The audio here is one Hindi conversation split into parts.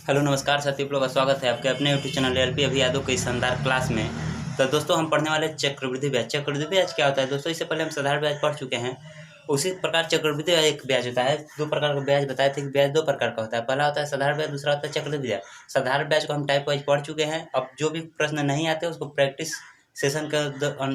हेलो नमस्कार साथियों, लोग का स्वागत है आपके अपने यूट्यूब चैनल एलपी अभी यादव की शानदार क्लास में। तो दोस्तों हम पढ़ने वाले चक्रवृद्धि ब्याज। चक्रवृद्धि ब्याज क्या होता है दोस्तों? इससे पहले हम साधारण ब्याज पढ़ चुके हैं। उसी प्रकार चक्रवृद्धि एक ब्याज होता है। दो प्रकार का ब्याज बताए थे कि ब्याज दो प्रकार का होता है। पहला होता है साधारण ब्याज, दूसरा होता है चक्रवृद्धि ब्याज। साधारण ब्याज को हम टाइप वाइज पढ़ चुके हैं। अब जो भी प्रश्न नहीं आते उसको प्रैक्टिस सेशन के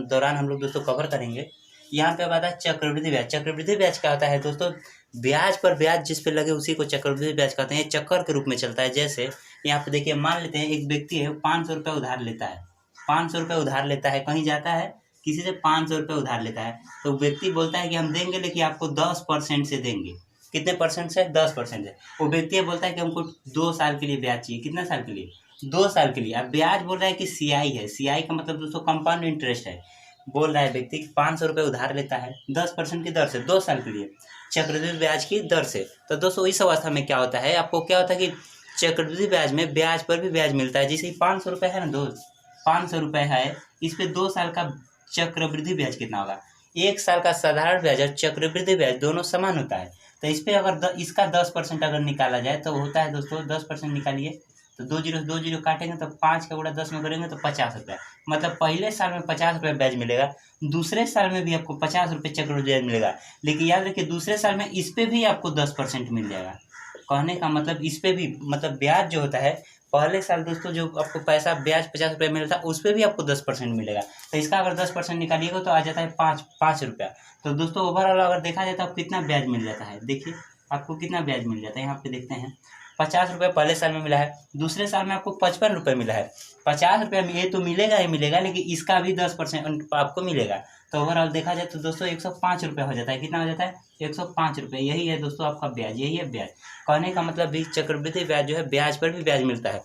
दौरान हम लोग दोस्तों कवर करेंगे। यहाँ पे अब आता है चक्रवृद्धि ब्याज। चक्रवृद्धि ब्याज क्या होता है दोस्तों? ब्याज पर ब्याज जिस पे लगे उसी को चक्रवृद्धि ब्याज कहते हैं। ये चक्कर के रूप में चलता है। जैसे यहाँ पे देखिए, मान लेते हैं एक व्यक्ति है, 500 रुपये उधार लेता है। 500 रुपये उधार लेता है, कहीं जाता है, किसी से 500 रुपये उधार लेता है। तो व्यक्ति बोलता है कि हम देंगे, लेकिन आपको 10% से देंगे। कितने परसेंट से? 10% से। वो व्यक्ति बोलता है कि हमको 2 साल के लिए ब्याज चाहिए। कितना साल के लिए? 2 साल के लिए। अब ब्याज बोल रहा है कि सीआई है। सीआई का मतलब दोस्तों कंपाउंड इंटरेस्ट है। बोल रहा है व्यक्ति 500 रुपये उधार लेता है 10% की दर से 2 साल के लिए, चक्रवृद्धि ब्याज की दर से। तो दोस्तों इस अवस्था में क्या होता है, आपको क्या होता है कि चक्रवृद्धि ब्याज में ब्याज पर भी ब्याज मिलता है। जैसे 500 रुपये है ना दोस्त, 500 रुपये है, इस पे 2 साल का चक्रवृद्धि ब्याज कितना होगा? 1 साल का साधारण ब्याज और चक्रवृद्धि ब्याज दोनों समान होता है। तो इस पे अगर इसका 10% अगर निकाला जाए तो होता है दोस्तों, 10% निकालिए तो 2 जीरो काटेंगे तो 5 का गुणा 10 में करेंगे तो 50 रुपये। मतलब पहले साल में 50 रुपये ब्याज मिलेगा, दूसरे साल में भी आपको 50 रुपये चक्रवृद्धि ब्याज मिलेगा। लेकिन याद रखिए दूसरे साल में इस पे भी आपको 10% मिल जाएगा। कहने का मतलब इस पे भी, मतलब ब्याज जो होता है, पहले साल दोस्तों जो आपको पैसा ब्याज 50 रुपये मिलता है उस पर भी आपको 10% मिलेगा। तो इसका अगर 10% निकालिएगा तो आ जाता है 5 रुपया। तो दोस्तों ओवरऑल अगर देखा जाए तो आपको कितना ब्याज मिल जाता है, देखिए आपको कितना ब्याज मिल जाता है। यहाँ पे देखते हैं, 50 रुपये पहले साल में मिला है, दूसरे साल में आपको 55 रुपये मिला है। 50 रुपये में ये तो मिलेगा ही मिलेगा, लेकिन इसका भी 10% आपको मिलेगा। तो ओवरऑल देखा जाए तो दोस्तों 105 रुपये हो जाता है। कितना हो जाता है? 105 रुपये। यही है दोस्तों आपका ब्याज, यही है ब्याज। कहने का मतलब भी चक्रवृद्धि ब्याज जो है, ब्याज पर भी ब्याज मिलता है।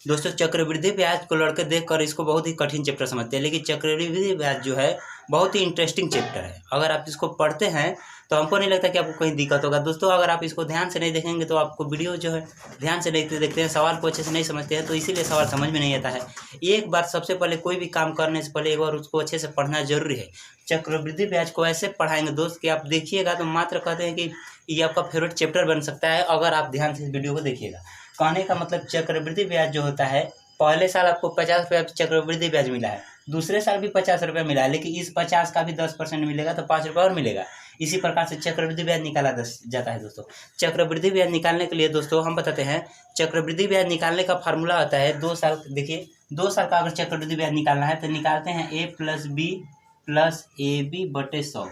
दोस्तों चक्रवृद्धि ब्याज को लड़के देखकर इसको बहुत ही कठिन चैप्टर समझते हैं, लेकिन चक्रवृद्धि ब्याज जो है बहुत ही इंटरेस्टिंग चैप्टर है। अगर आप इसको पढ़ते हैं तो हमको नहीं लगता कि आपको कहीं दिक्कत होगा। दोस्तों अगर आप इसको ध्यान से नहीं देखेंगे तो आपको वीडियो जो है ध्यान से देखते हैं, सवाल को अच्छे से नहीं समझते हैं, तो इसीलिए सवाल समझ में नहीं आता है। एक बार सबसे पहले कोई भी काम करने से पहले एक बार उसको अच्छे से पढ़ना जरूरी है। चक्रवृद्धि ब्याज को ऐसे पढ़ाएंगे दोस्त कि आप देखिएगा तो मात्र कहते हैं कि ये आपका फेवरेट चैप्टर बन सकता है अगर आप ध्यान से इस वीडियो को देखिएगा। कहने का मतलब चक्रवृद्धि ब्याज जो होता है, पहले साल आपको 50 रुपये चक्रवृद्धि ब्याज मिला है, दूसरे साल भी 50 रुपये मिला है, लेकिन इस 50 का भी 10% मिलेगा तो 5 रुपये और मिलेगा। इसी प्रकार से चक्रवृद्धि ब्याज निकाला जाता है दोस्तों। चक्रवृद्धि ब्याज निकालने के लिए दोस्तों हम बताते हैं, चक्रवृद्धि ब्याज निकालने का फार्मूला होता है 2 साल। देखिए 2 साल का अगर चक्रवृद्धि ब्याज निकालना है तो निकालते हैं a+b+ab/100।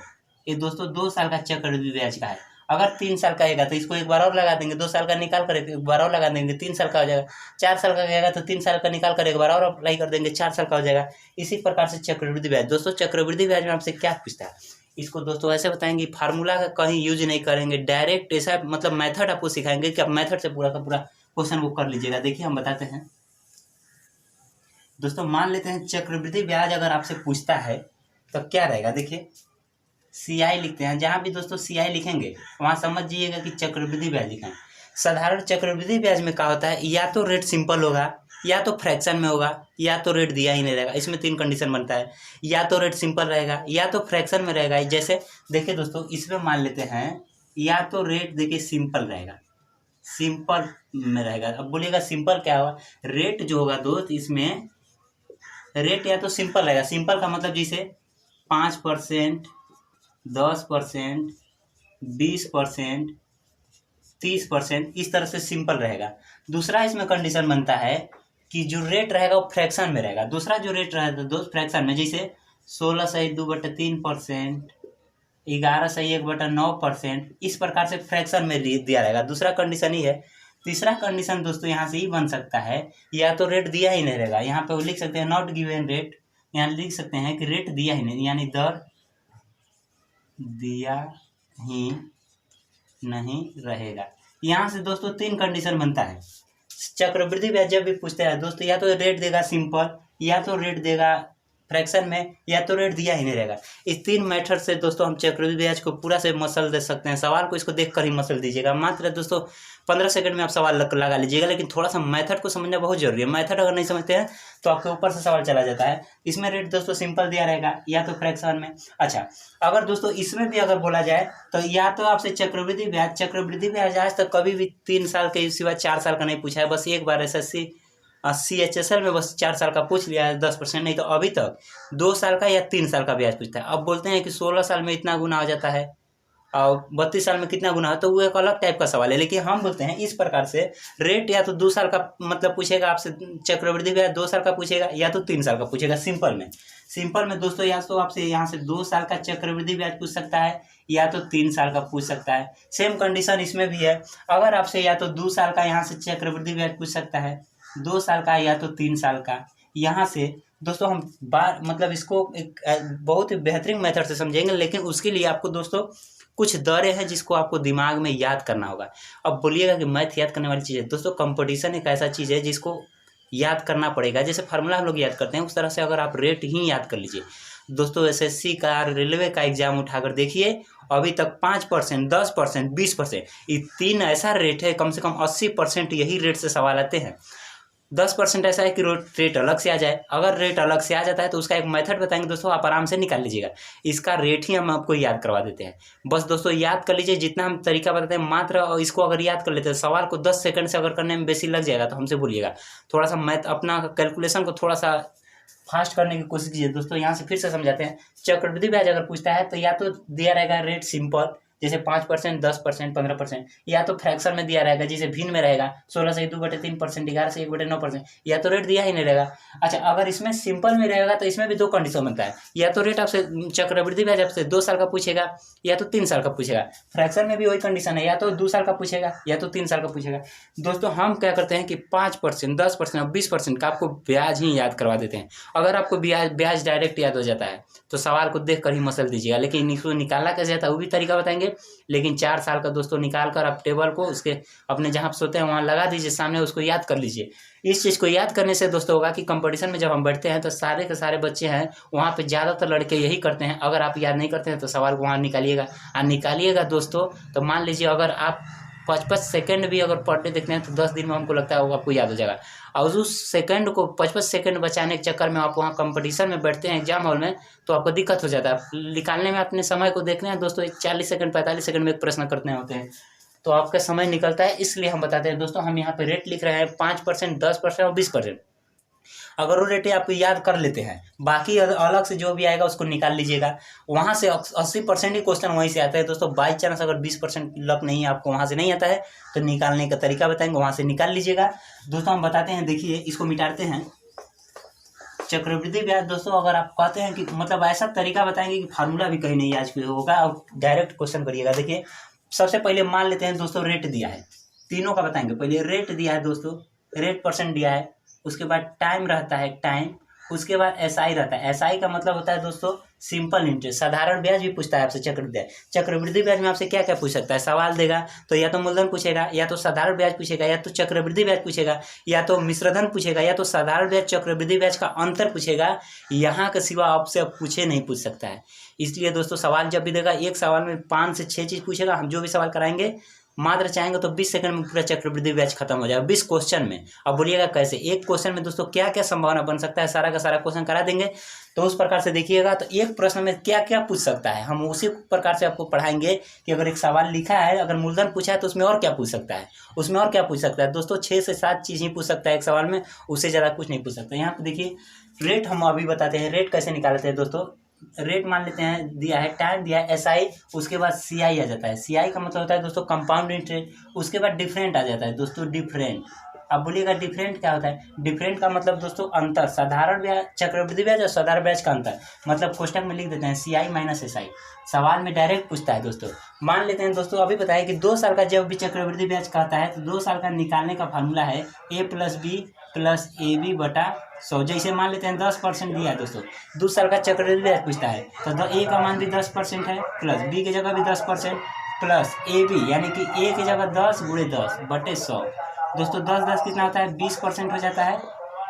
ये दोस्तों 2 साल का चक्रवृद्धि ब्याज का है। अगर 3 साल का आएगा तो इसको एक बार और लगा देंगे, 2 साल का निकाल कर एक बार और लगा देंगे, 3 साल का हो जाएगा। 4 साल का आएगा तो 3 साल का निकाल कर एक बार और अप्लाई कर देंगे, 4 साल का हो जाएगा। इसी प्रकार से चक्रवृद्धि ब्याज। दोस्तों चक्रवृद्धि ब्याज में आपसे क्या पूछता है, इसको दोस्तों ऐसे बताएंगे, फार्मूला का कहीं यूज नहीं करेंगे, डायरेक्ट ऐसा मतलब मेथड आपको सिखाएंगे कि आप मेथड से पूरा का पूरा क्वेश्चन वो कर लीजिएगा। देखिए हम बताते हैं दोस्तों, मान लेते हैं चक्रवृद्धि ब्याज अगर आपसे पूछता है तो क्या रहेगा। देखिए सीआई लिखते हैं, जहाँ भी दोस्तों सीआई लिखेंगे वहाँ समझ जाइएगा कि चक्रवृद्धि ब्याज लिखा है। साधारण चक्रवृद्धि ब्याज में क्या होता है, या तो रेट सिंपल होगा, या तो फ्रैक्शन में होगा, या तो रेट दिया ही नहीं रहेगा। इसमें 3 कंडीशन बनता है, या तो रेट सिंपल रहेगा, या तो फ्रैक्शन में रहेगा। जैसे देखिए दोस्तों इसमें मान लेते हैं, या तो रेट देखिए सिंपल रहेगा, सिंपल में रहेगा। अब बोलिएगा सिंपल क्या होगा, रेट जो होगा दोस्त इसमें रेट या तो सिंपल रहेगा। सिंपल का मतलब जैसे 5%, 10%, 20%, 30%, इस तरह से सिंपल रहेगा। दूसरा इसमें कंडीशन बनता है कि जो रेट रहेगा वो फ्रैक्शन में रहेगा। दूसरा जो रेट रहेगा दोस्त फ्रैक्शन में, जैसे 16/2/3%, 11/1/9%, इस प्रकार से फ्रैक्शन में दिया रहेगा। दूसरा कंडीशन ही है। तीसरा कंडीशन दोस्तों यहाँ से ही बन सकता है, या तो रेट दिया ही नहीं रहेगा, यहाँ पे वो लिख सकते हैं नॉट गिवन रेट, यहाँ लिख सकते हैं कि रेट दिया ही नहीं, यानी दर दिया ही नहीं रहेगा। यहाँ से दोस्तों 3 कंडीशन बनता है। चक्रवृद्धि ब्याज जब भी पूछते हैं दोस्तों, या तो रेट देगा सिंपल, या तो रेट देगा फ्रैक्शन में, या तो रेट दिया ही नहीं रहेगा। इस 3 मेथड से दोस्तों हम चक्रवृद्धि ब्याज को पूरा से मसल दे सकते हैं। सवाल को इसको देख कर ही मसल दीजिएगा। मात्र दोस्तों 15 सेकंड में आप सवाल लगा लीजिएगा, लेकिन थोड़ा सा मेथड को समझना बहुत जरूरी है। मेथड अगर नहीं समझते हैं तो आपके ऊपर से सवाल चला जाता है। इसमें रेट दोस्तों सिंपल दिया रहेगा या तो फ्रैक्शन में। अच्छा, अगर दोस्तों इसमें भी अगर बोला जाए तो या तो आपसे चक्रवृद्धि ब्याज आज तक कभी भी 3 साल के सिवा 4 साल का नहीं पूछा है। बस एक बार SSC CHSL में बस 4 साल का पूछ लिया है 10%, नहीं तो अभी तक 2 साल का या 3 साल का ब्याज पूछता है। अब बोलते हैं कि 16 साल में इतना गुना हो जाता है और 32 साल में कितना गुना है, तो वो एक अलग टाइप का सवाल है। लेकिन हम बोलते हैं इस प्रकार से रेट या तो 2 साल का मतलब पूछेगा आपसे, चक्रवृद्धि ब्याज 2 साल का पूछेगा या तो 3 साल का पूछेगा। सिंपल में दोस्तों या तो आपसे यहाँ से 2 साल का चक्रवृद्धि ब्याज पूछ सकता है या तो 3 साल का पूछ सकता है। सेम कंडीशन इसमें भी है। अगर आपसे या तो 2 साल का यहाँ से चक्रवृद्धि ब्याज पूछ सकता है, 2 साल का या तो 3 साल का। यहाँ से दोस्तों हम मतलब इसको एक बहुत ही बेहतरीन मेथड से समझेंगे, लेकिन उसके लिए आपको दोस्तों कुछ दरें हैं जिसको आपको दिमाग में याद करना होगा। अब बोलिएगा कि मैथ याद करने वाली चीज़ है। दोस्तों कंपटीशन एक ऐसा चीज़ है जिसको याद करना पड़ेगा। जैसे फार्मूला हम लोग याद करते हैं, उस तरह से अगर आप रेट ही याद कर लीजिए। दोस्तों SSC का, रेलवे का एग्जाम उठाकर देखिए, अभी तक 5%, 10%, 20%, ये 3 ऐसा रेट है, कम से कम 80% यही रेट से सवाल आते हैं। 10% ऐसा है कि रेट अलग से आ जाए। अगर रेट अलग से आ जाता है तो उसका एक मेथड बताएंगे दोस्तों, आप आराम से निकाल लीजिएगा। इसका रेट ही हम आपको याद करवा देते हैं। बस दोस्तों याद कर लीजिए, जितना हम तरीका बताते हैं मात्र इसको अगर याद कर लेते हैं, सवाल को 10 सेकंड से अगर करने में बेसी लग जाएगा तो हमसे बोलिएगा। थोड़ा सा मैथ अपना कैलकुलेशन को थोड़ा सा फास्ट करने की कोशिश कीजिए। दोस्तों यहाँ से फिर से समझाते हैं। चक्रवृद्धि ब्याज अगर पूछता है तो या तो दिया रहेगा रेट सिंपल, जैसे 5%, 10%, 15%, या तो फ्रैक्शन में दिया रहेगा जैसे भिन्न में रहेगा 16 से 2/3%, 11 से 1/9%, या तो रेट दिया ही नहीं रहेगा। अच्छा, अगर इसमें सिंपल में रहेगा तो इसमें भी 2 कंडीशन बनता है। या तो रेट आपसे चक्रवृद्धि ब्याज आपसे 2 साल का पूछेगा या तो 3 साल का पूछेगा। फ्रैक्शन में भी वही कंडीशन है, या तो 2 साल का पूछेगा या तो 3 साल का पूछेगा। दोस्तों हम क्या करते हैं कि 5%, 10% और 20% का आपको ब्याज ही याद करवा देते हैं। अगर आपको ब्याज डायरेक्ट याद हो जाता है तो सवाल को देख कर ही मसल दीजिएगा, लेकिन इसको निकालना कैसे जाता है वो भी तरीका बताएंगे। लेकिन 4 साल का दोस्तों निकाल कर आप टेबल को उसके अपने जहाँ सोते हैं वहाँ लगा दीजिए सामने, उसको याद कर लीजिए। इस चीज़ को याद करने से दोस्तों होगा कि कंपटीशन में जब हम बैठते हैं तो सारे के सारे बच्चे हैं वहाँ पे ज़्यादातर लड़के यही करते हैं। अगर आप याद नहीं करते हैं तो सवाल को वहाँ निकालिएगा दोस्तों। तो मान लीजिए अगर आप 5-5 सेकंड भी अगर पर डे देखते हैं तो 10 दिन में हमको लगता है वो आपको याद हो जाएगा। और उस सेकंड को 5-5 सेकंड बचाने के चक्कर में आप वहाँ कंपटीशन में बैठते हैं एग्जाम हॉल में, तो आपको दिक्कत हो जाता है निकालने में। अपने समय को देखते हैं दोस्तों, 40 सेकंड 45 सेकंड में एक प्रश्न करते होते हैं, तो आपका समय निकलता है। इसलिए हम बताते हैं दोस्तों, हम यहाँ पे रेट लिख रहे हैं 5%, 10% और 20%। अगर वो रेट आपको याद कर लेते हैं, बाकी अलग से जो भी आएगा उसको निकाल लीजिएगा। वहाँ से 80% ही क्वेश्चन वहीं से आता है दोस्तों। बाई चांस अगर 20% लक नहीं है, आपको वहाँ से नहीं आता है, तो निकालने का तरीका बताएंगे, वहाँ से निकाल लीजिएगा। दोस्तों हम बताते हैं, देखिए इसको मिटाते हैं। चक्रवृद्धि ब्याज दोस्तों अगर आप कहते हैं कि मतलब ऐसा तरीका बताएंगे कि फार्मूला भी कहीं नहीं आज होगा और डायरेक्ट क्वेश्चन करिएगा। देखिए सबसे पहले मान लेते हैं दोस्तों रेट दिया है, तीनों का बताएंगे। पहले रेट दिया है दोस्तों, रेट परसेंट दिया है, उसके बाद टाइम रहता है टाइम, उसके बाद SI रहता है। SI का मतलब होता है दोस्तों सिंपल इंटरेस्ट। साधारण ब्याज भी पूछता है आपसे चक्रवृद्धि ब्याज में आपसे क्या क्या पूछ सकता है, सवाल देगा तो या तो मूलधन पूछेगा, या तो साधारण ब्याज पूछेगा, या तो चक्रवृद्धि ब्याज पूछेगा, या तो मिश्रधन पूछेगा, या तो साधारण ब्याज चक्रवृद्धि ब्याज का अंतर पूछेगा। यहाँ के सिवा आपसे अब पूछे नहीं पूछ सकता है। इसलिए दोस्तों सवाल जब भी देगा, एक सवाल में 5 से 6 चीज़ पूछेगा। हम जो भी सवाल कराएंगे मात्र चाहेंगे तो 20 सेकंड में पूरा चक्रवृद्धि ब्याज खत्म हो जाएगा 20 क्वेश्चन में। अब बोलिएगा कैसे, एक क्वेश्चन में दोस्तों क्या क्या संभावना बन सकता है, सारा का सारा क्वेश्चन करा देंगे। तो उस प्रकार से देखिएगा तो एक प्रश्न में क्या क्या पूछ सकता है, हम उसी प्रकार से आपको पढ़ाएंगे कि अगर एक सवाल लिखा है, अगर मूलधन पूछा है तो उसमें और क्या पूछ सकता है, उसमें और क्या पूछ सकता है। दोस्तों 6 से 7 चीज़ ही पूछ सकता है एक सवाल में, उससे ज़्यादा कुछ नहीं पूछ सकता। यहाँ पर देखिए रेट हम अभी बताते हैं, रेट कैसे निकालते हैं दोस्तों। रेट मान लेते हैं दिया है, टाइम दिया है SI, उसके बाद CI आ जाता है। CI का मतलब होता है दोस्तों कंपाउंड इंटरेस्ट, उसके बाद डिफरेंट आ जाता है दोस्तों डिफरेंट। अब बोलिएगा डिफरेंट क्या होता है, डिफरेंट का मतलब दोस्तों अंतर, साधारण ब्याज चक्रवृद्धि ब्याज और साधारण ब्याज का अंतर। मतलब क्वेश्चन में लिख देते हैं CI माइनस SI, सवाल में डायरेक्ट पूछता है दोस्तों। मान लेते हैं दोस्तों अभी बताया कि 2 साल का जब भी चक्रवृद्धि ब्याज कहता है तो 2 साल का निकालने का फार्मूला है A + B + AB बटा 100। जैसे मान लेते हैं 10% दिया है दोस्तों, 2 साल का चक्रवृद्धि ब्याज पूछता है तो A का मान भी 10% है, प्लस B की जगह भी 10%, प्लस AB यानी कि A की जगह 10 × 10 बटे 100। दोस्तों 10 कितना होता है 20% हो जाता है,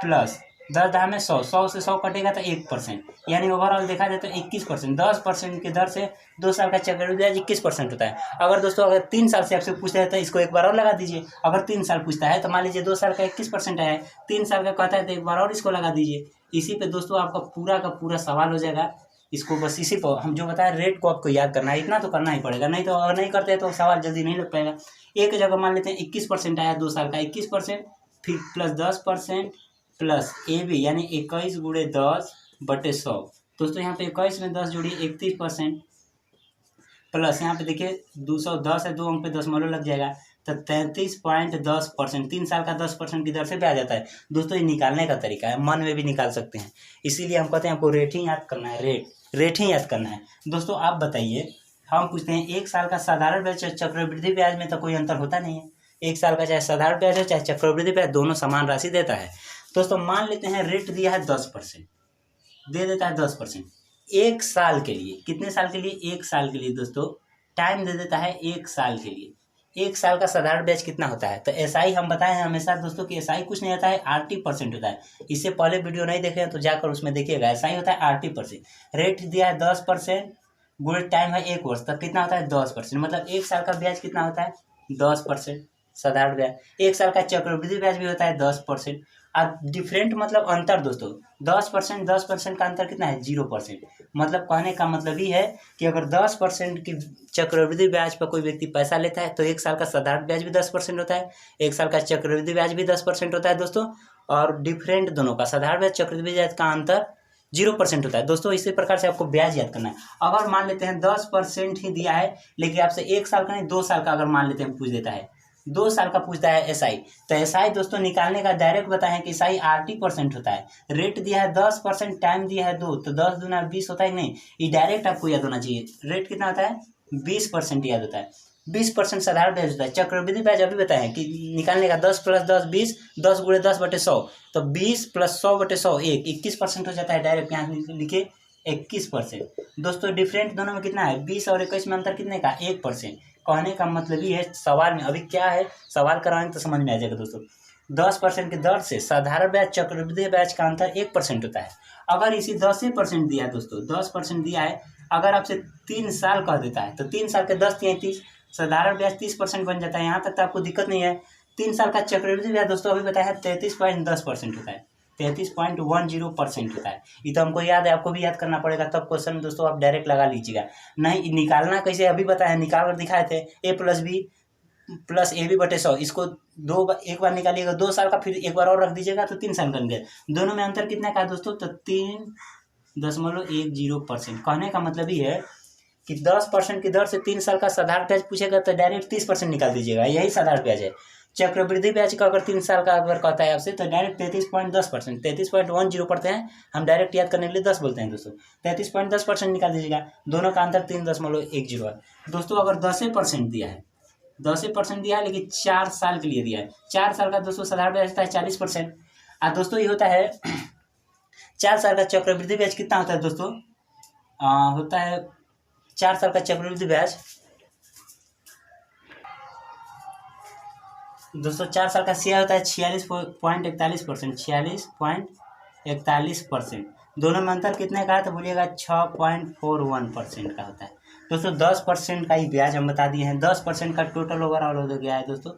प्लस 10 10 में 100, 100 से 100 कटेगा तो 1%, यानी ओवरऑल देखा जाए तो 21%। 10% की दर से 2 साल का चक्रवृद्धि ब्याज 21% होता है। अगर दोस्तों अगर 3 साल से आपसे पूछता है तो इसको एक बार और लगा दीजिए। अगर 3 साल पूछता है तो मान लीजिए 2 साल का 21% आया है, 3 साल का कहता है तो एक बार और इसको लगा दीजिए। इसी पे दोस्तों आपका पूरा का पूरा सवाल हो जाएगा। इसको बस इसी पर हम जो बताया रेट को आपको याद करना है, इतना तो करना ही पड़ेगा, नहीं तो अगर नहीं करते हैं तो सवाल जल्दी नहीं लग पाएगा। एक जगह मान लेते हैं 21% आया 2 साल का 21%, फिर प्लस 10% प्लस ए बी यानी 21 गुणे 10/100। दोस्तों यहाँ पे 21 में 10 जोड़िए 31%, प्लस यहाँ पे देखिए 210 है, 2 अंक पे दशमलव लग जाएगा तो 33.10%। 3 साल का 10% की दर से ब्याज आता है। दोस्तों ये निकालने का तरीका है, मन में भी निकाल सकते हैं, इसीलिए हम कहते हैं आपको रेट ही याद करना है, रेट ही याद करना है। दोस्तों आप बताइए, हम पूछते हैं 1 साल का साधारण ब्याज चक्रवृद्धि ब्याज में तो कोई अंतर होता नहीं है। 1 साल का चाहे साधारण ब्याज हो चाहे चक्रवृद्धि ब्याज, दोनों समान राशि देता है। दोस्तों मान लेते हैं रेट दिया है 10%, दे देता है 10%। 1 साल के लिए, कितने साल के लिए? 1 साल के लिए दोस्तों टाइम दे देता है 1 साल के लिए। 1 साल का साधारण ब्याज कितना होता है? तो एसआई हम बताए हैं हमेशा दोस्तों कि एसआई कुछ नहीं होता है, RT% होता है। इससे पहले वीडियो नहीं देखे हैं तो जाकर उसमें देखिएगा, एसआई होता है RT%। रेट दिया है 10%, गुणे टाइम है 1 वर्ष, तब कितना होता है 10%। मतलब 1 साल का ब्याज कितना होता है 10% साधारण ब्याज। 1 साल का चक्रवृद्धि ब्याज भी होता है 10%। और डिफरेंट मतलब अंतर दोस्तों 10% का अंतर कितना है 0%। मतलब कहने का मतलब ही है कि अगर 10% की चक्रवृद्धि ब्याज पर कोई व्यक्ति पैसा लेता है तो 1 साल का साधारण ब्याज भी 10% होता है, 1 साल का चक्रवृद्धि ब्याज भी 10% होता है दोस्तों। और डिफरेंट दोनों का साधारण ब्याज चक्रवृद्धि ब्याज का अंतर 0% होता है दोस्तों। इसी प्रकार से आपको ब्याज याद करना है। अगर मान लेते हैं 10% ही दिया है, लेकिन आपसे 1 साल का नहीं 2 साल का अगर मान लेते हैं पूछ देता है, 2 साल का पूछता है एसआई, तो एसआई दोस्तों निकालने का डायरेक्ट बताएं कि एसआई RT% होता है। रेट दिया है 10%, टाइम दिया है 2, तो 10 दूना 20 होता है नहीं, ये डायरेक्ट आपको याद होना चाहिए। रेट कितना होता है 20% याद होता है। 20% साधारण ब्याज होता है। चक्रवृद्धि ब्याज अभी बताएं कि निकालने का 10 + 10 20, 10 गुणे 10/100, तो 20 + 100/100 21% हो जाता है। डायरेक्ट यहाँ लिखे 21%। दोस्तों डिफरेंट दोनों में कितना है 20 और 21 में अंतर कितने का 1%। कहने का मतलब ये है सवाल में अभी क्या है, सवाल कराएंगे तो समझ में आ जाएगा दोस्तों। 10% की दर से साधारण ब्याज चक्रवृद्धि ब्याज का अंतर 1% होता है। अगर इसी 10% दिया है दोस्तों, 10% दिया है, अगर आपसे 3 साल कह देता है तो 3 साल के 10 × 30, साधारण ब्याज 30% बन जाता है। यहाँ तक तो आपको दिक्कत नहीं है। 3 साल का चक्रवृद्धि ब्याज दोस्तों अभी बताया है 33.10% होता है, 33.10% होता है। ये तो हमको याद है, आपको भी याद करना पड़ेगा, तब क्वेश्चन दोस्तों आप डायरेक्ट लगा लीजिएगा। नहीं निकालना कैसे अभी बताया, निकाल कर दिखाए थे A + B + AB/100। इसको एक बार निकालिएगा 2 साल का, फिर एक बार और रख दीजिएगा तो 3 साल का निकल। दोनों में अंतर कितना का है दोस्तों? तो 3.10%। कहने का मतलब ये है कि 10% की दर से 3 साल का साधारण ब्याज पूछेगा तो डायरेक्ट 30% निकाल दीजिएगा, यही साधारण ब्याज है। चक्रवृद्धि ब्याज का अगर 3 साल का अगर कहता है आपसे तो डायरेक्ट 33.10%, 33.10 पढ़ते हैं हम, डायरेक्ट याद करने के लिए 10 बोलते हैं दोस्तों। 33.10% निकाल दीजिएगा, दोनों का अंतर 3.10 है। दोस्तों अगर 10% दिया है, 10% दिया है लेकिन 4 साल के लिए दिया है, 4 साल का दोस्तों साधारण ब्याज होता है 40%। और दोस्तों ये होता है 4 साल का चक्रवृद्धि ब्याज कितना होता है दोस्तों? होता है 4 साल का चक्रवृद्धि ब्याज दोस्तों 4 साल का CI होता है 46.41%, 46.41%। दोनों में अंतर कितने का है तो बोलिएगा 6.41% का होता है दोस्तों। 10% का ही ब्याज हम बता दिए हैं, 10% का टोटल ओवरऑल हो गया है दोस्तों।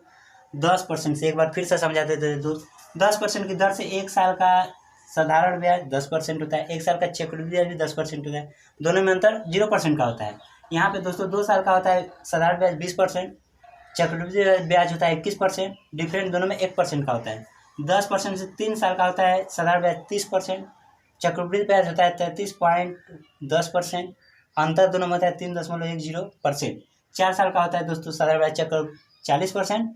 10% से एक बार फिर से समझा देते हैं दोस्तों। 10% की दर से 1 साल का साधारण ब्याज 10% होता है, 1 साल का चक्रवृद्धि ब्याज भी 10% होता है। दोनों में अंतर 0% का होता है। यहाँ पे दोस्तों 2 साल का होता है साधारण ब्याज 20%, चक्रवृद्धि ब्याज होता है 21%। डिफरेंट दोनों में 1% का होता है। 10% से 3 साल का होता है साधारण ब्याज 30%, चक्रवृद्धि ब्याज होता है 33.10%। अंतर दोनों में होता है 3.10%। 4 साल का होता है दोस्तों साधारण ब्याज 40%,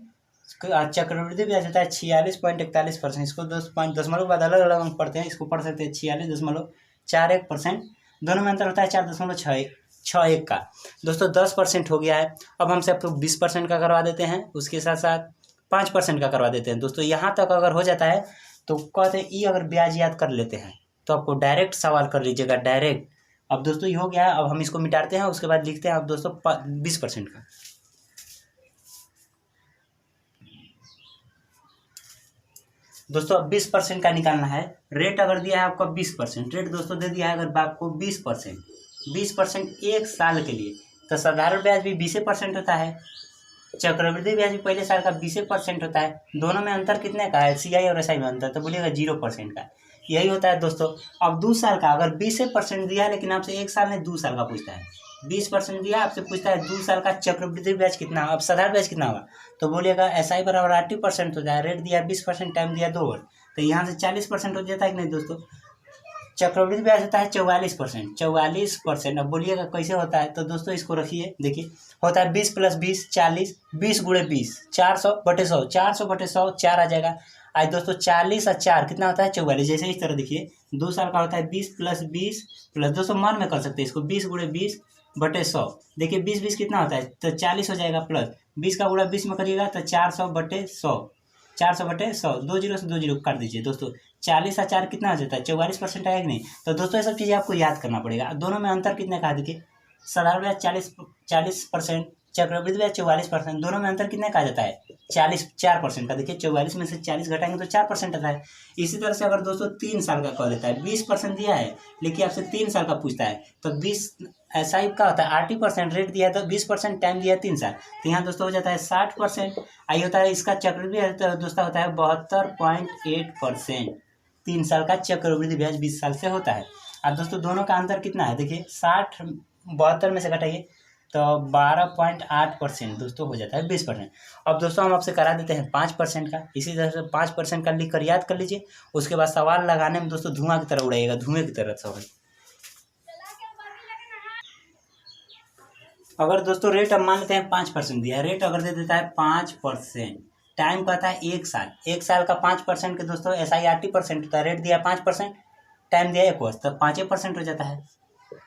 चक्रवृद्धि ब्याज होता है 46.41%। इसको 10 दशमलव बाद अलग अलग अंक पढ़ते हैं, इसको पढ़ सकते हैं 46.41%। दोनों में अंतर होता है 4.61 का। दोस्तों 10% हो गया है। अब हमसे आपको 20% का करवा देते हैं, उसके साथ साथ 5% का करवा देते हैं दोस्तों। यहाँ तक अगर हो जाता है तो कहते हैं ये अगर ब्याज याद कर लेते हैं तो आपको डायरेक्ट सवाल कर लीजिएगा डायरेक्ट। अब दोस्तों ये हो गया है, अब हम इसको मिटाते हैं, उसके बाद लिखते हैं अब दोस्तों 20% का। दोस्तों अब 20% का निकालना है। रेट अगर दिया है आपको 20%, रेट दोस्तों दे दिया है अगर आपको 20%, 20% एक साल के लिए, तो साधारण ब्याज भी 20% होता है, चक्रवृद्धि ब्याज भी पहले साल का 20% होता है। दोनों में अंतर कितने का है, सीआई और एसआई में अंतर, तो बोलिएगा 0% का। यही होता है दोस्तों। अब 2 साल का अगर 20% दिया है लेकिन आपसे 1 साल में 2 साल का पूछता है, 20% दिया आपसे पूछता है 2 साल का चक्रवृद्धि ब्याज कितना, अब साधारण ब्याज कितना होगा, तो बोलिएगा एसआई बराबर 80% हो जाए, रेट दिया 20%, टाइम दिया 2 वर्ष, तो यहाँ से 40% हो जाता है कि नहीं दोस्तों। चक्रवृद्धि ब्याज होता है 44%, 44%। अब बोलिएगा कैसे होता है, तो दोस्तों इसको रखिए, देखिए होता है 20 + 20 40, 20 × 20 400/100, 400/100 4 आ जाएगा। आज दोस्तों 40 और 4 कितना होता है 44, जैसे इस तरह देखिए 2 साल का होता है 20 + 20 प्लस, दोस्तों मन में कर सकते हैं इसको, 20 × 20/100, देखिए 20 कितना होता है, तो 40 हो जाएगा, प्लस 20 का गुणा 20 में करिएगा तो 400/100, 400/100, 2 जीरो से 2 जीरो काट दीजिए दोस्तों, 40 और 4 कितना हो जाता है 44% आएगा कि नहीं। तो दोस्तों ये सब चीज़ें आपको याद करना पड़ेगा। दोनों में अंतर कितने का, देखिए साधारण ब्याज 40%, चक्रवृद्धि ब्याज 44%, दोनों में अंतर कितने का आ जाता है 4% का। देखिए 44 में से 40 घटाएंगे तो 4% आता है। इसी तरह से अगर दोस्तों 3 साल का कह देता है, 20% दिया है लेकिन आपसे 3 साल का पूछता है, तो 20 ऐसा ही का होता है 80%, रेट दिया है तो 20%, टाइम दिया है 3 साल, तो यहाँ दोस्तों हो जाता है 60%। आई होता है इसका चक्रवृद्धि तो दोस्तों होता है 72.8%। 3 साल का चक्रवृद्धि ब्याज 20 साल से होता है। अब दोस्तों दोनों का अंतर कितना है, देखिए 60 72 में से घटाइए तो 12.8% दोस्तों हो जाता है 20%। अब दोस्तों हम आपसे करा देते हैं 5% का, इसी तरह से 5% का लिख कर याद कर लीजिए। उसके बाद सवाल लगाने में दोस्तों धुआं की तरह उड़ाइएगा, धुएं की तरह सवाल। अगर दोस्तों रेट अब मान लेते हैं 5% दिया है, रेट अगर दे देता है 5%, टाइम कहता है 1 साल, 1 साल का 5% के दोस्तों एसआई 80% होता है, रेट दिया 5%, टाइम दिया 1 वर्ष, तो 5% हो जाता है।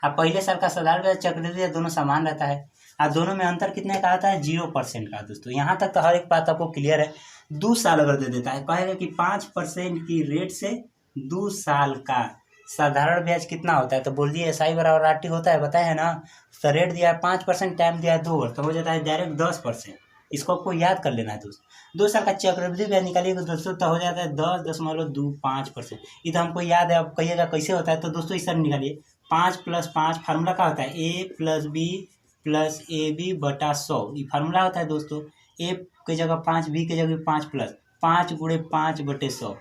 अब पहले साल का साधारण ब्याज चक्रवृद्धि दोनों समान रहता है। अब दोनों में अंतर कितने का आता है 0% का। दोस्तों यहाँ तक तो हर एक बात आपको क्लियर है। 2 साल अगर दे देता है, कहेगा कि 5% की रेट से 2 साल का साधारण ब्याज कितना होता है, तो बोल दिए एसआई बराबर 80 होता है, बताया है ना। तो रेट दिया है 5%, टाइम दिया है 2 वर्ष, तो हो जाता है डायरेक्ट 10%। इसको आपको याद कर लेना है दोस्तों। 2 साल का चक्रवृद्धि ब्याज निकालिएगा दोस्तों तो हो जाता है 10.25%। ये तो हमको याद है। अब कहिएगा कैसे होता है, तो दोस्तों इस तरह निकालिए, 5 + 5 फार्मूला क्या होता है, A + B + AB/100, ये फार्मूला होता है दोस्तों। A की जगह 5, B की जगह 5 प्लस 5 × 5/100,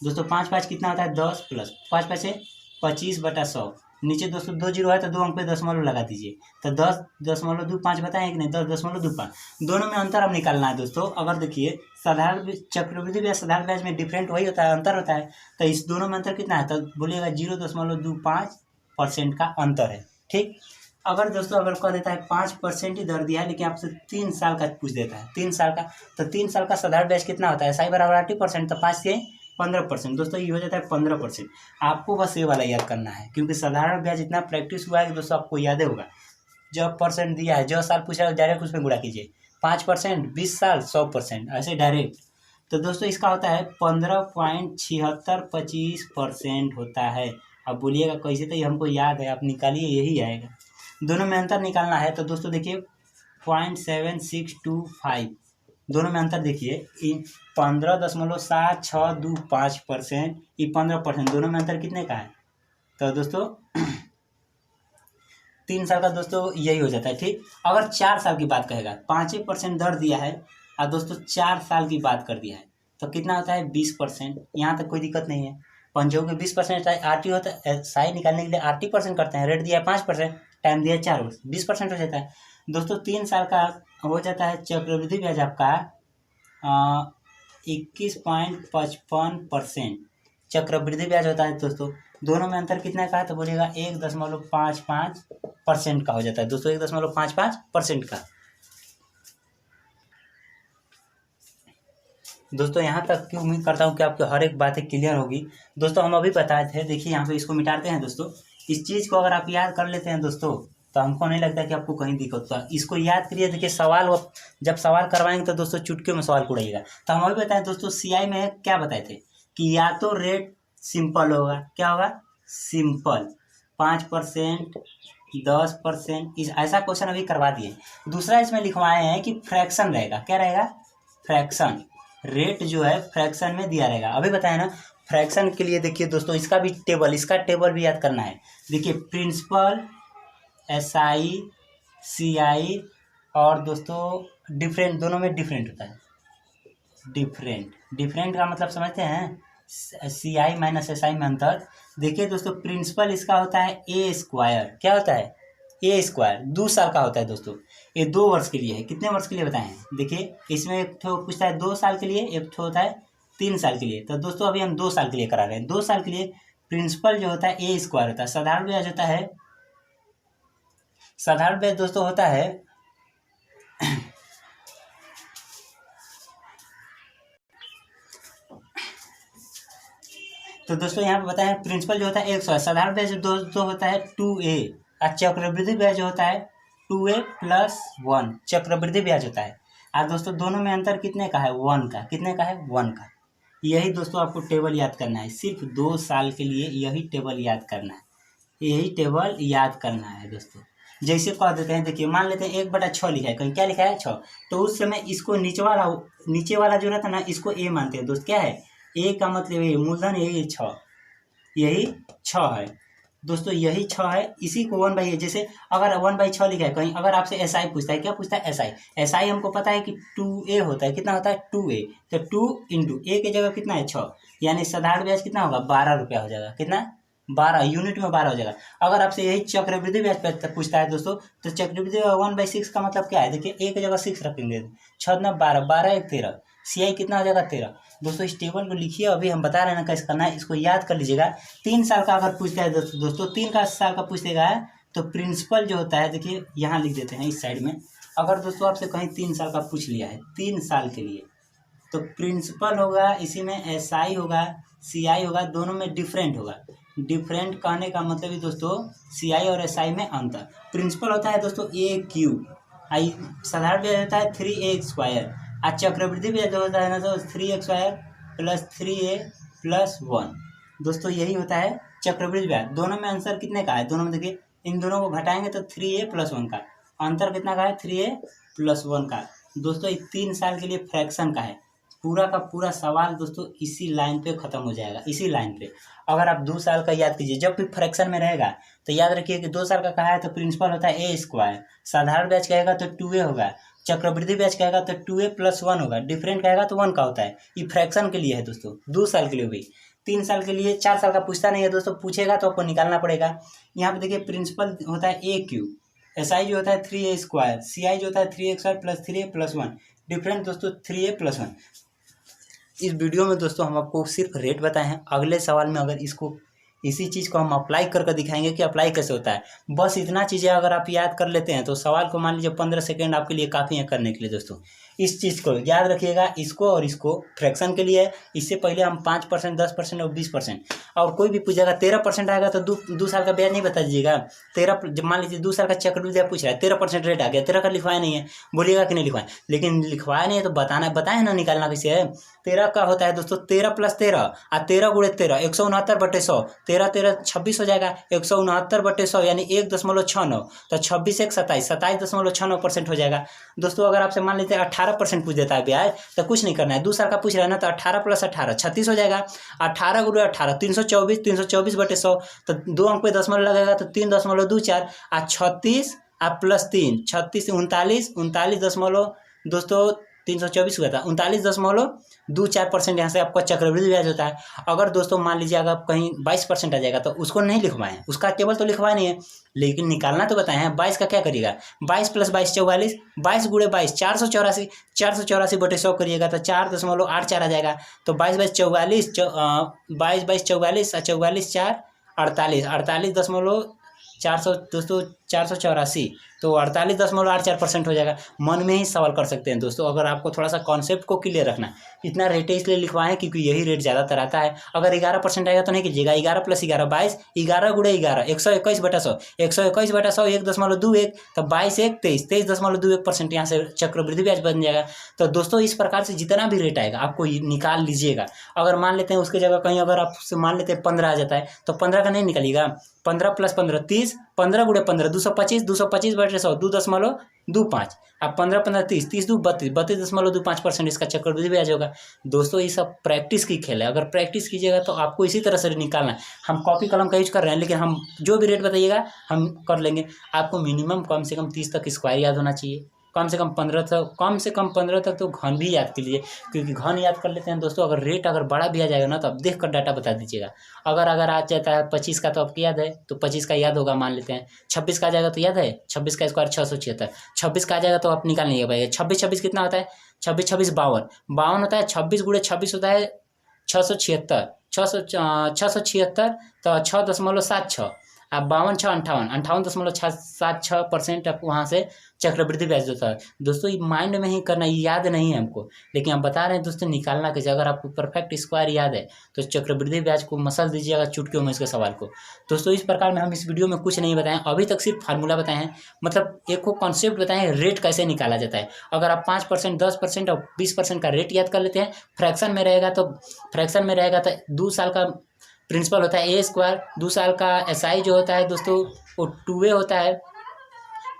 दोस्तों 5 5 कितना होता है 10, प्लस 5 5 से 25/100, नीचे दोस्तों 2 जीरो है तो 2 अंक पे दशमलव लगा दीजिए, तो 10.25 बताएं कि नहीं, 10.25। दोनों में अंतर अब निकालना है दोस्तों। अगर देखिए साधारण चक्रवृद्धि ब्याज साधारण ब्याज में डिफरेंट वही होता है, अंतर होता है, तो इस दोनों में अंतर कितना है, तो बोलिएगा 0.25% का अंतर है। ठीक। अगर दोस्तों अगर कह देता है 5% ही दर दिया है लेकिन आपसे 3 साल का पूछ देता है, 3 साल का, तो 3 साल का साधारण ब्याज कितना होता है, एसआई बराबर 80%, तो 5 से 15%, दोस्तों ये हो जाता है 15%। आपको बस ये वाला याद करना है, क्योंकि साधारण ब्याज इतना प्रैक्टिस हुआ है कि दोस्तों आपको याद होगा। जब परसेंट दिया है, जो साल पूछा है डायरेक्ट उसमें गुणा कीजिए, 5%, 20 साल 100%, ऐसे डायरेक्ट। तो दोस्तों इसका होता है 15.7625% होता है। अब बोलिएगा कैसे, तो ये हमको याद है, आप निकालिए यही आएगा। दोनों में अंतर निकालना है तो दोस्तों देखिए 0.7625, दोनों में अंतर देखिए 15.7625%, ये 15%, दोनों में अंतर कितने का है, तो दोस्तों 3 साल का दोस्तों यही हो जाता है। ठीक। अगर 4 साल की बात कहेगा, 5% दर दिया है और दोस्तों 4 साल की बात कर दिया है, तो कितना होता है 20%। यहाँ तक कोई दिक्कत नहीं है। पंजों के 20% आरटी होता है, साई निकालने के लिए 80% करते हैं, रेट दिया है 5%, टाइम दिया है 4 वर्ष, 20% हो जाता है दोस्तों। 3 साल का हो जाता है चक्रवृद्धि ब्याज आपका 21.55% चक्रवृद्धि ब्याज होता है दोस्तों। दोनों में अंतर कितना का है, तो बोलिएगा 1.55% का हो जाता है दोस्तों, 1.55% का। दोस्तों यहाँ तक की उम्मीद करता हूँ कि आपको हर एक बातें क्लियर होगी। दोस्तों हम अभी बताए थे, देखिए यहाँ पे इसको मिटाते हैं दोस्तों। इस चीज़ को अगर आप याद कर लेते हैं दोस्तों, तो हमको नहीं लगता कि आपको कहीं दिक्कत होता। इसको याद करिए। देखिए सवाल जब सवाल करवाएंगे तो दोस्तों चुटकियों में सवाल उड़ाइएगा। तो हम अभी बताएं दोस्तों, सीआई में क्या बताए थे कि या तो रेट सिंपल होगा, क्या होगा सिंपल, 5%, 10%, इस ऐसा क्वेश्चन अभी करवा दिए। दूसरा इसमें लिखवाए हैं कि फ्रैक्शन रहेगा, क्या रहेगा फ्रैक्शन। रेट जो है फ्रैक्शन में दिया रहेगा। अभी बताया ना फ्रैक्शन के लिए। देखिए दोस्तों इसका टेबल भी याद करना है। देखिए प्रिंसिपल, SI, CI और दोस्तों डिफरेंट, दोनों में डिफरेंट होता है। डिफरेंट का मतलब समझते हैं, CI माइनस SI में अंतर। देखिए दोस्तों प्रिंसिपल इसका होता है A²। क्या होता है? A²। 2 साल का होता है दोस्तों। ये 2 वर्ष के लिए है। कितने वर्ष के लिए बताएं? देखिए इसमें एक तो पूछता है 2 साल के लिए, एक तो होता है 3 साल के लिए। तो दोस्तों अभी हम 2 साल के लिए करा रहे हैं। 2 साल के लिए प्रिंसिपल जो होता है A² होता है। साधारण ब्याज होता है, साधारण ब्याज दोस्तों होता है तो दोस्तों यहाँ पे बताएं प्रिंसिपल जो होता है 100 है। साधारण ब्याज दोस्तों होता है 2A और चक्रवृद्धि ब्याज होता है 2A+1 चक्रवृद्धि ब्याज होता है। और दोस्तों दोनों में अंतर कितने का है? 1 का। कितने का है? 1 का। यही दोस्तों आपको टेबल याद करना है। सिर्फ 2 साल के लिए यही टेबल याद करना है। यही टेबल याद करना है दोस्तों। जैसे कह देते हैं, देखिए मान लेते हैं 1/6 लिखा है, कहीं क्या लिखा है? 6। तो उस समय इसको नीचे वाला जो रहता है ना, इसको A मानते हैं दोस्त। क्या है? A का मतलब ये मूलधन, यही 6, यही 6 है दोस्तों। यही 6 है। इसी को 1/, जैसे अगर 1/6 लिखा है कहीं, अगर आपसे SI पूछता है, क्या पूछता है? SI हमको पता है कि 2A होता है। कितना होता है? 2A। तो 2 × A की जगह कितना है? 6। यानी साधारण ब्याज कितना होगा? 12 रुपया हो जाएगा। कितना? 12 यूनिट में 12 हो जाएगा। अगर आपसे यही चक्रवृद्धि ब्याज पूछता है दोस्तों, तो चक्रवृद्धि 1/6 का मतलब क्या है? देखिए A की जगह 6 रखेंगे, 6 × 12, 12 × 13, CI कितना हो जाएगा? 13। दोस्तों इस टेबल को लिखिए, अभी हम बता रहे हैं ना कैसे करना है, इसको याद कर लीजिएगा। 3 साल का अगर पूछता है दोस्तों 3 साल का पूछेगा तो प्रिंसिपल जो होता है, देखिए यहाँ लिख देते हैं इस साइड में। अगर दोस्तों आपसे कहीं 3 साल का पूछ लिया है 3 साल के लिए, तो प्रिंसिपल होगा, इसी में SI होगा, CI होगा, दोनों में डिफरेंट होगा। डिफरेंट कहने का मतलब ही दोस्तों CI और SI में अंतर। प्रिंसिपल होता है दोस्तों AQ, साधारण ब्याज होता है 3A², और चक्रवृद्धि ब्याज होता है ना तो 3A² + 3A+1। दोस्तों यही होता है चक्रवृद्धि ब्याज। दोनों में आंसर कितने का है? दोनों में देखिए इन दोनों को घटाएंगे तो 3A+1 का अंतर कितना का है? 3A+1 का। दोस्तों 3 साल के लिए फ्रैक्शन का है। पूरा का पूरा सवाल दोस्तों इसी लाइन पे खत्म हो जाएगा, इसी लाइन पे। अगर आप 2 साल का याद कीजिए, जब भी फ्रैक्शन में रहेगा तो याद रखिए कि 2 साल का कहा है तो प्रिंसिपल होता है A², साधारण ब्याज कहेगा तो 2A होगा, चक्रवृद्धि ब्याज कहेगा तो 2A+1 होगा, डिफरेंट कहेगा तो 1 का होता है। ये फ्रैक्शन के लिए है दोस्तों, 2 साल के लिए भी। 3 साल के लिए 4 साल का पूछता नहीं है दोस्तों, पूछेगा तो आपको निकालना पड़ेगा। यहाँ पे देखिए प्रिंसिपल होता है AQ, SI जो होता है 3A², CI जो होता है 3A² + 3A+1, डिफरेंट दोस्तों 3A+1। इस वीडियो में दोस्तों हम आपको सिर्फ रेट बताए हैं। अगले सवाल में अगर इसी चीज़ को हम अप्लाई करके दिखाएंगे कि अप्लाई कैसे होता है। बस इतना चीज़ें अगर आप याद कर लेते हैं तो सवाल को मान लीजिए 15 सेकेंड आपके लिए काफ़ी है करने के लिए। दोस्तों इस चीज़ को याद रखिएगा, इसको और इसको फ्रैक्शन के लिए। इससे पहले हम 5%, 10% और 20%, और कोई भी पूछेगा 13% आएगा तो 2 साल का ब्याज नहीं बता दीजिएगा। 13, जब मान लीजिए 2 साल का चक्रवृद्धि पूछ रहा है, 13% रेट आ गया, 13 का लिखवाया नहीं है, बोलिएगा कि नहीं लिखवाए। लेकिन लिखवाया नहीं है तो बताए ना निकालना कैसे है। 13 का होता है दोस्तों 13 + 13 और 13 × 13 169/100, 13 13 26 हो जाएगा, 169/100 यानी 1.69, तो 26 1 27, 27.69% हो जाएगा। दोस्तों अगर आपसे मान लेते हैं 18% पूछ देता है ब्याज, तो कुछ नहीं करना है। 2 साल का पूछ रहा है ना, तो 18 + 18 36 हो जाएगा, 18 × 18 324, 324/100, तो 2 अंक पे दशमलव लगेगा तो 3.24 और 36 और +3 36 39 39 दोस्तों 324 हुआ था, 39.24% यहाँ से आपका चक्रवृद्धि ब्याज होता है। अगर दोस्तों मान लीजिए अगर कहीं 22% आ जाएगा तो उसको नहीं लिखवाएं, उसका टेबल तो लिखवाए नहीं है, लेकिन निकालना तो बताए हैं। 22 का क्या करिएगा? 22 + 22 44, 22 × 22 484, 484/100 करिएगा तो 4.84 आ जाएगा। तो 22 × 44, 22 × 44 और 44 4 48, 48.400 दोस्तों 484, तो 48.84% हो जाएगा। मन में ही सवाल कर सकते हैं दोस्तों। अगर आपको थोड़ा सा कॉन्सेप्ट को क्लियर रखना है, इतना रेट इसलिए लिखवाएं क्योंकि यही रेट ज़्यादातर आता है। अगर 11% आएगा तो नहीं कीजिएगा, 11 + 11 22, 11 × 11 121/100, 121/100 1.21, तो 22 1 23, 23.21% यहाँ से चक्रवृद्धि ब्याज बन जाएगा। तो दोस्तों इस प्रकार से जितना भी रेट आएगा आपको निकाल लीजिएगा। अगर मान लेते हैं उसकी जगह कहीं अगर आपसे मान लेते हैं 15 आ जाता है तो 15 का नहीं निकालिएगा, 15 + 15 30, 15 × 15 225, 225/100, दो 5, अब 15 15 30, 30 दो 32, 32.25% इसका चक्रवृद्धि ब्याज होगा। दोस्तों ये सब प्रैक्टिस की खेल है, अगर प्रैक्टिस कीजिएगा तो आपको इसी तरह से निकालना है। हम कॉपी कलम का यूज कर रहे हैं, लेकिन हम जो भी रेट बताइएगा हम कर लेंगे। आपको मिनिमम कम से कम 30 तक स्क्वायर याद होना चाहिए, कम से कम 15 तक तो घन भी याद कर लीजिए, क्योंकि घन याद कर लेते हैं दोस्तों। अगर रेट अगर बड़ा भी आ जाएगा ना तो आप देख कर डाटा बता दीजिएगा। अगर आ जाता है 25 का तो आपको याद है, तो 25 का याद होगा मान लेते हैं। 26 का आ जाएगा तो याद है, 26 का स्क्वायर 676। 26 का आ जाएगा तो आप निकाल नहीं पाएगा। 26 26 कितना होता है, 26 26 52, 52 होता है। 26 गुणे 26 होता है 676, 676 तो 6.76। आप 52 6 58, 58.676% आप वहाँ से चक्रवृद्धि ब्याज होता है। दोस्तों ये माइंड में ही करना, ये याद नहीं है हमको, लेकिन हम बता रहे हैं दोस्तों निकालना कैसे। अगर आपको परफेक्ट स्क्वायर याद है तो चक्रवृद्धि ब्याज को मसल दीजिएगा चुटकियों में इसके सवाल को। दोस्तों इस प्रकार में हम इस वीडियो में कुछ नहीं बताएं, अभी तक सिर्फ फार्मूला बताए हैं, मतलब एक को कॉन्सेप्ट बताएं रेट कैसे निकाला जाता है। अगर आप 5%, 10% और 20% का रेट याद कर लेते हैं, फ्रैक्शन में रहेगा तो 2 साल का प्रिंसिपल होता है ए स्क्वायर, 2 साल का एसआई जो होता है दोस्तों वो 2a होता है।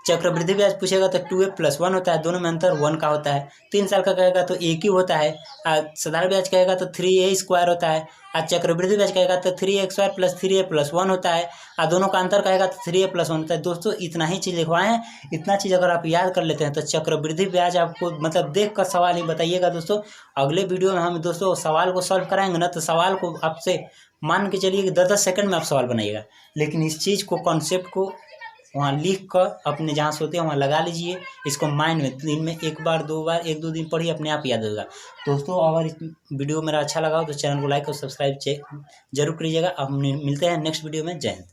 चक्रवृद्धि ब्याज पूछेगा तो 2a+1 होता है, दोनों में अंतर 1 का होता है। 3 साल का कहेगा तो a क्यूब होता है। साधारण ब्याज कहेगा तो 3a स्क्वायर होता है। चक्रवृद्धि ब्याज कहेगा तो 3a स्क्वायर प्लस 3a+1 होता है। दोनों का अंतर कहेगा तो 3a+1 होता है। दोस्तों इतना ही चीज़ लिखवाए हैं, इतना चीज़ अगर आप याद कर लेते हैं तो चक्रवृद्धि ब्याज आपको मतलब देख कर सवाल ही बताइएगा। दोस्तों अगले वीडियो में हम दोस्तों सवाल को सॉल्व कराएंगे ना, तो सवाल को आपसे मान के चलिए कि 10-10 सेकंड में आप सवाल बनाइएगा, लेकिन इस चीज़ को कॉन्सेप्ट को वहाँ लिख कर अपने जहाँ सोते हैं वहाँ लगा लीजिए। इसको माइंड में दिन में 1 बार 2 बार 1-2 दिन पढ़िए, अपने आप याद होगा। दोस्तों अगर इस वीडियो मेरा अच्छा लगा हो तो चैनल को लाइक और सब्सक्राइब जरूर करिएगा। अब मिलते हैं नेक्स्ट वीडियो में। जय हिंद।